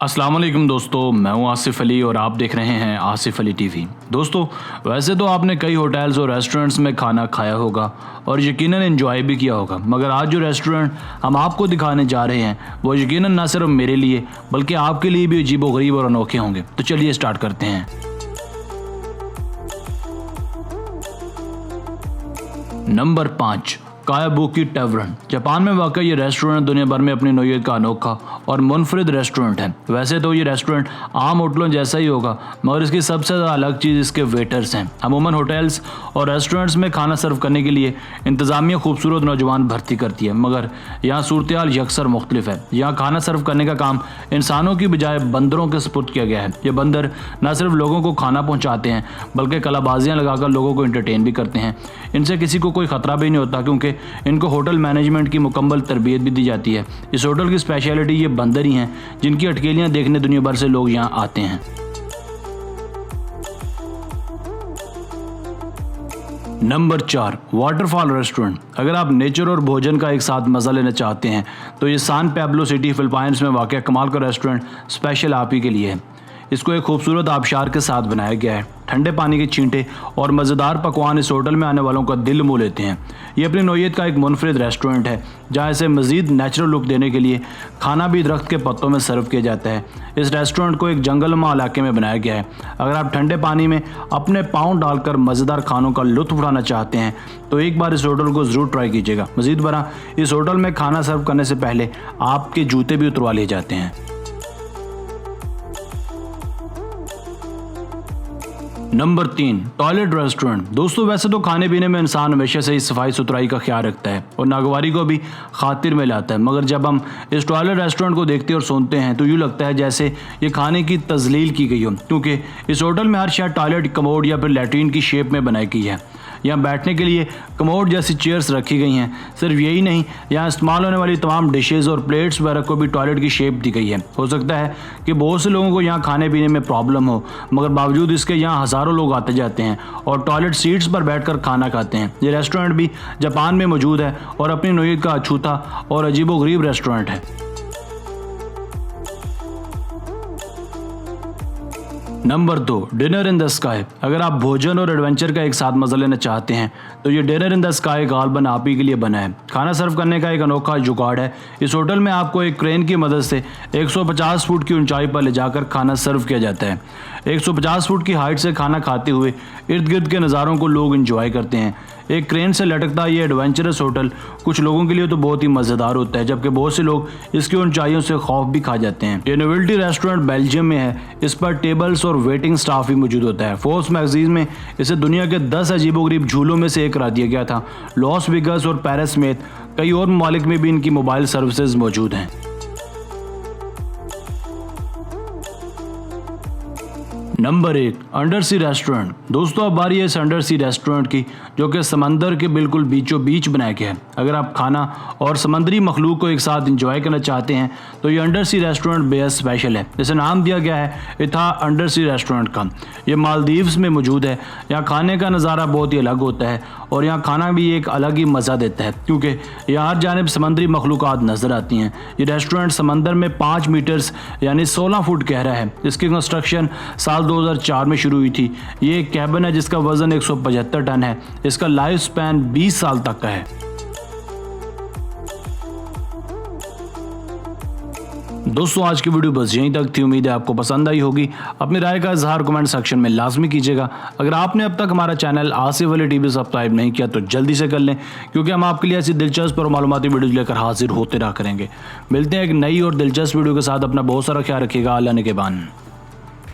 अस्सलाम वालेकुम दोस्तों, मैं हूं आसिफ अली और आप देख रहे हैं आसिफ अली टीवी। दोस्तों, वैसे तो आपने कई होटल्स और रेस्टोरेंट्स में खाना खाया होगा और यकीनन एंजॉय भी किया होगा, मगर आज जो रेस्टोरेंट हम आपको दिखाने जा रहे हैं वो यकीनन ना सिर्फ मेरे लिए बल्कि आपके लिए भी अजीबोगरीब और अनोखे होंगे। तो चलिए स्टार्ट करते हैं। नंबर 5, कायाबुकी टैवरन। जापान में वाक़ ये रेस्टोरेंट दुनिया भर में अपनी नौयत का अनोखा और मुनफरिद रेस्टोरेंट है। वैसे तो ये रेस्टोरेंट आम होटलों जैसा ही होगा, मगर इसकी सबसे ज़्यादा अलग चीज़ इसके वेटर्स हैं। अमूमन होटल्स और रेस्टोरेंट्स में खाना सर्व करने के लिए इंतज़ामिया खूबसूरत नौजवान भर्ती करती है, मगर यहाँ सूरत हाल यकसर मुख्तलिफ है। यहाँ खाना सर्व करने का काम इंसानों की बजाय बंदरों के सपुर्द किया गया है। ये बंदर न सिर्फ लोगों को खाना पहुँचाते हैं बल्कि कलाबाजियाँ लगाकर लोगों को इंटरटेन भी करते हैं। इनसे किसी को कोई ख़तरा भी नहीं होता क्योंकि इनको होटल मैनेजमेंट की मुकम्मल तरबियत भी दी जाती है। इस होटल की स्पेशलिटी ये बंदर ही हैं जिनकी अटकेलियां देखने दुनिया भर से लोग यहां आते हैं। Number 4, waterfall restaurant. अगर आप नेचर और भोजन का एक साथ मज़ा लेना चाहते हैं तो ये सान पैब्लो सिटी फिलिपाइंस में वाक़ कमाल का रेस्टोरेंट स्पेशल आप ही के लिए है। इसको एक खूबसूरत आबशार के साथ बनाया गया है। ठंडे पानी के छींटे और मज़ेदार पकवान इस होटल में आने वालों का दिल मोह लेते हैं। ये अपनी नौयत का एक मुनफरिद रेस्टोरेंट है जहाँ इसे मज़ीद नेचुरल लुक देने के लिए खाना भी दरख्त के पत्तों में सर्व किया जाता है। इस रेस्टोरेंट को एक जंगलनुमा इलाके में बनाया गया है। अगर आप ठंडे पानी में अपने पाँव डालकर मज़ेदार खानों का लुत्फ़ उठाना चाहते हैं तो एक बार इस होटल को ज़रूर ट्राई कीजिएगा। मज़ीद बरा, इस होटल में खाना सर्व करने से पहले आपके जूते भी उतरवा लिए जाते हैं। Number 3, toilet restaurant. दोस्तों, वैसे तो खाने पीने में इंसान हमेशा से ही सफाई सुथराई का ख्याल रखता है और नागवारी को भी खातिर में लाता है, मगर जब हम इस टॉयलेट रेस्टोरेंट को देखते और सुनते हैं तो यूँ लगता है जैसे ये खाने की तजलील की गई हो, क्योंकि इस होटल में हर शायद टॉयलेट कमोड या फिर लैट्रीन की शेप में बनाई गई है। यहाँ बैठने के लिए कमोड जैसी चेयर्स रखी गई हैं। सिर्फ यही नहीं, यहाँ इस्तेमाल होने वाली तमाम डिशेज़ और प्लेट्स वगैरह को भी टॉयलेट की शेप दी गई है। हो सकता है कि बहुत से लोगों को यहाँ खाने पीने में प्रॉब्लम हो, मगर बावजूद इसके यहाँ हज़ारों लोग आते जाते हैं और टॉयलेट सीट्स पर बैठकर खाना खाते हैं। ये रेस्टोरेंट भी जापान में मौजूद है और अपनी नौयत का अछूता और अजीबोगरीब रेस्टोरेंट है। Number 2, dinner in the sky. अगर आप भोजन और एडवेंचर का एक साथ मजा लेना चाहते हैं तो ये डिनर इन द स्काई गालबन आप ही के लिए बना है। खाना सर्व करने का एक अनोखा जुगाड़ है। इस होटल में आपको एक क्रेन की मदद से 150 फुट की ऊंचाई पर ले जाकर खाना सर्व किया जाता है। 150 फुट की हाइट से खाना खाते हुए इर्द गिर्द के नज़ारों को लोग इंजॉय करते हैं। एक क्रेन से लटकता ये एडवेंचरस होटल कुछ लोगों के लिए तो बहुत ही मज़ेदार होता है, जबकि बहुत से लोग इसकी ऊंचाइयों से खौफ भी खा जाते हैं। ये नोवेल्टी रेस्टोरेंट बेल्जियम में है। इस पर टेबल्स और वेटिंग स्टाफ भी मौजूद होता है। फोर्ब्स मैगजीन में इसे दुनिया के 10 अजीबोगरीब झूलों में से एक करार दिया गया था। लॉस वेगास और पेरिस समेत कई और ममालिक में भी इनकी मोबाइल सर्विसेज मौजूद हैं। नंबर 1, अंडर सी रेस्टोरेंट। दोस्तों, अब बारी है इस अंडर सी रेस्टोरेंट की जो कि समंदर के बिल्कुल बीचों बीच बनाया गया है। अगर आप खाना और समंदरी मखलूक को एक साथ एंजॉय करना चाहते हैं तो ये अंडर सी रेस्टोरेंट बेहद स्पेशल है। इसे नाम दिया गया है इथा अंडर सी रेस्टोरेंट का। ये मालदीव्स में मौजूद है। यहाँ खाने का नज़ारा बहुत ही अलग होता है और यहाँ खाना भी एक अलग ही मज़ा देता है क्योंकि यहाँ हर जानिब समंदरी मखलूक़ात नज़र आती हैं। ये रेस्टोरेंट समंदर में 5 मीटर्स यानी 16 फुट गहरा है। इसकी कंस्ट्रक्शन साल 2004 में शुरू हुई थी। ये एक कैबिन है जिसका वजन 175 टन है। इसका लाइफ स्पैन 20 साल तक का है। दोस्तों, आज की वीडियो बस यहीं तक थी। उम्मीद है आपको पसंद आई होगी। अपनी राय का इजहार कमेंट सेक्शन में लाजमी कीजिएगा। अगर आपने अब तक हमारा channel Asif Ali TV subscribe नहीं किया तो जल्दी से कर लें, क्योंकि हम आपके लिए ऐसी दिलचस्प और मालूमाती वीडियो लेकर हाजिर होते रहा करेंगे। मिलते हैं एक नई और दिलचस्प वीडियो के साथ। अपना बहुत सारा ख्याल रखिएगा। अल्लाह ने के बान।